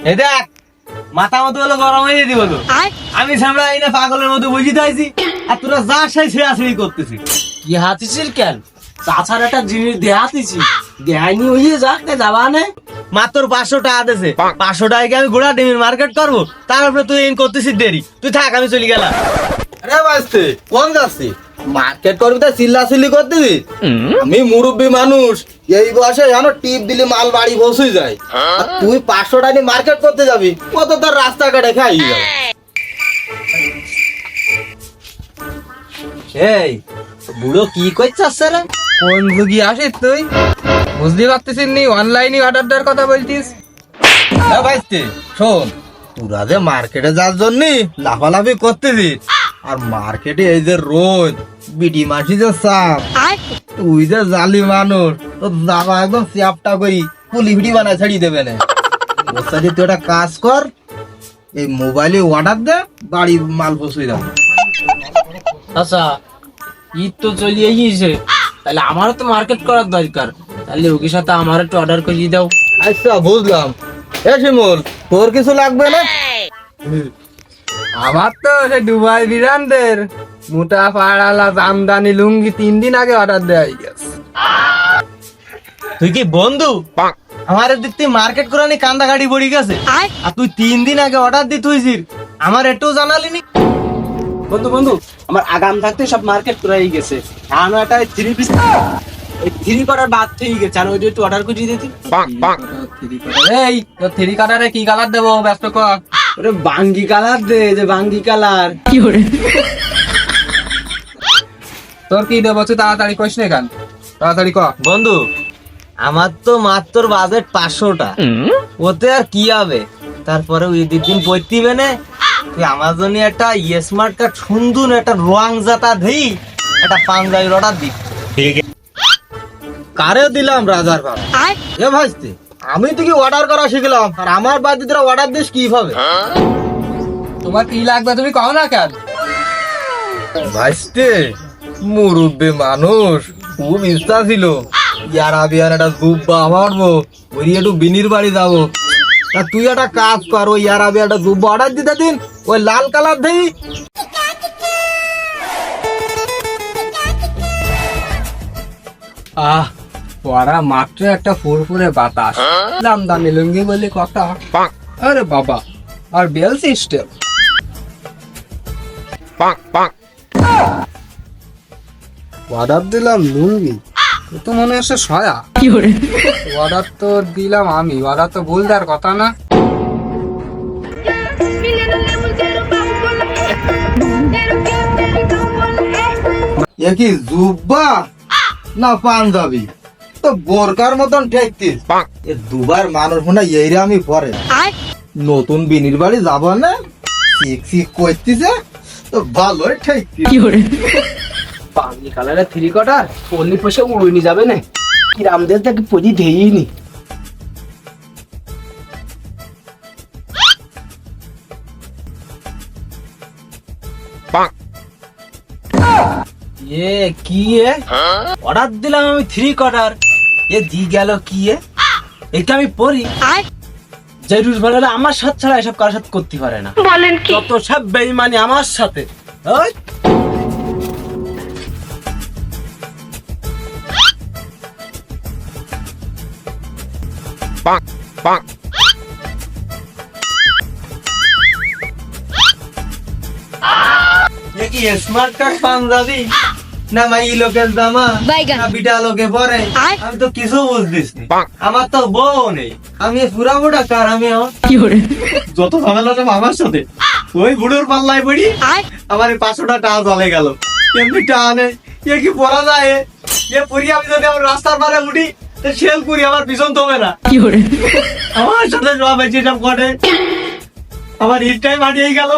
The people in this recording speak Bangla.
এই দেখ মাথা মতো হলো গরম হয়ে দিব তো আমি সামনে আইনা পাগলের মতো বুঝিতে আইছি আর তোরা যা সেই ছেড়াছেড়ি করতেছিস। কি হাতিছিল কেন? তাছাড়া একটা জিনিস দেহাতিছি, দেহাইনি হইয়ে যাক না যাবা না। মাত্র 500 টাকা দিয়েছে, 500 টাকায় আমি ঘোড়া ডিমের মার্কেট করবো, তারপরে তুই এই করতেছিস দেরি। তুই থাক, আমি চলে গেলাম। আরে বাঁচতে কোন যাচ্ছি? মার্কেট করবি তাই চিল্লাচিল্লি করতেছি? আমি মুরব্বী মানুষ, এই বয়সে জানো টিপ দিলে মাল বাড়ি পৌঁছে যায়। আর তুই 500 টাকা নিয়ে মার্কেট করতে যাবি, কত তোর রাস্তাঘাটে খাই যাবে। এই বুড়ো কি করছিস রে? কোন যুগি আসিস তুই? বুঝতে পারতেছিস নি অনলাইনে অর্ডার দেওয়ার কথা বলতিস? হ্যাঁ বাঁচতে শোন, তোরা যে মার্কেটে যাওয়ার জন্য লাফালাফি করতেছিস, আর মার্কেটে এই যে রোদ বিটি মাসি যে চাপ, তুই যে জালি মানুষ, তোর যাবা একদম চ্যাপটা করি পুলি ভিটি বানায় ছাড়িয়ে দেবে না। ওর সাথে তুই একটা কাজ কর, এই মোবাইলে অর্ডার দে, বাড়ি মাল পৌঁছে দাও। আচ্ছা, ঈদ তো চলিয়ে গিয়েছে, তাহলে আমারও তো মার্কেট করার দরকার। তাহলে ওকে সাথে আমার একটু অর্ডার করে দাও। আচ্ছা বুঝলাম। এ শিমুল, তোর কিছু লাগবে না? আমার তো সে দুবাই বিরানদের মোটা পাড়ালা জামদানি লুঙ্গি 3 দিন আগে অর্ডার দেওয়া হয়ে গেছে। তুই কি বন্ধু আমার দিক থেকে মার্কেট করানি কান্দা গাড়ি পড়ে গেছে, আর তুই 3 দিন আগে অর্ডার দি তুইছিস, আমার একটু জানালি নি? বন্ধু বন্ধু, আমার আগাম থাকতে সব মার্কেট করাই গেছে। আমি একটা 3 পিস, এই 3 করার বাদ থেকে গেছে, আর ওইটা একটু অর্ডার করে দিতি। এই তোর 3 কালারে কি কালার দেবো ব্যস্ত কর। ওরে বাঙ্গি কালার দে, যে বাঙ্গি কালার। তোর কি দেবো তুই তাড়াতাড়ি কইস না কেন? তাড়াতাড়ি কর। বন্ধু আমার তো মাত্র বাজেট 500 টাকা, ওতে আর কি হবে? তারপরে ঈদের দিন পড়তিবে না, তুই আমার জন্য একটা স্মার্ট কার্ড সুন্দর একটা রং জাতা দেই, একটা পাঞ্জাবির অর্ডার দি। কারে দিলাম রাজার বাপ? এ ভাইস্তে, আমি তো কি অর্ডার করা শিখলাম, আর আমার বাদ দিয়ে তোরা অর্ডার দিস কিভাবে? তোমার কি লাগবে তুমি কও না কেন? ভাইস্তে মুরব্বী মানুষ, খুব ইচ্ছা ছিল ইয়ারা বিয়ার একটা জুব্বা মারবো, ওই একটু বিনির বাড়ি যাবো। তা তুই একটা কাজ কর, ওই ইয়ারা বিয়ার একটা জুব্বা অর্ডার দিতে দিন, ওই লাল কালার দেই। আহ পরা মাত্র একটা ফুরফুরে বাতাস, জামদানি লুঙ্গি বলে কথা। আরে বাবা, আর বেল সিস্টেম। অর্ডার দিলাম লুঙ্গি, এ তো মনে হচ্ছে সয়া। অর্ডার তো দিলাম আমি, অর্ডার তো ভুল দেওয়ার কথা না। এ কি জুব্বা না পাঞ্জাবি? তো বোরকার মতন ঠেকতিস। এ দুবার মানুষ মনে হয় এইরা আমি পরে নতুন বিনির বাড়ি যাবো না, শিখ শিখ করতিছে তো ভালোই ঠেকতিস। বাঙ্গি কালারের 3 কটার পল্লি পয়সা উড়ুনি যাবে না, কি রামদেব তাকে পজি দেইনি। এ কি এ অর্ডার দিলাম আমি 3 কোয়ার্টার, এ দি গেল কি এ? এটা আমি পড়ি যে রুশ ভাড়াটা আমার সাথে ছাড়া এসব কারোর সাথে করতে পারে না। বলেন কি? যত সব বেঈমানি আমার সাথে। ওই এ কি স্মার্ট কার্ড পাঞ্জাবি না মাই লোকের জামা না বিটা লোকে পরে? আমি তো কিছু বুঝতেছি না। আমার তো বউ নেই, আমি পুরা বুড়া কার? আমি যত ঝামেলা সব আমার সাথে, ওই বুড়োর পাল্লায় পড়ি আমার 500 টাকা চলে গেল। এমনি টানে এ কি পরা যায়? এ পরি আমি যদি আমার রাস্তার পারে উঠি তো শেল করি, আমার পিছন তবে না। আমার সাথে সব এসব করে, আমার ঈদ টাইম হারিয়ে গেল।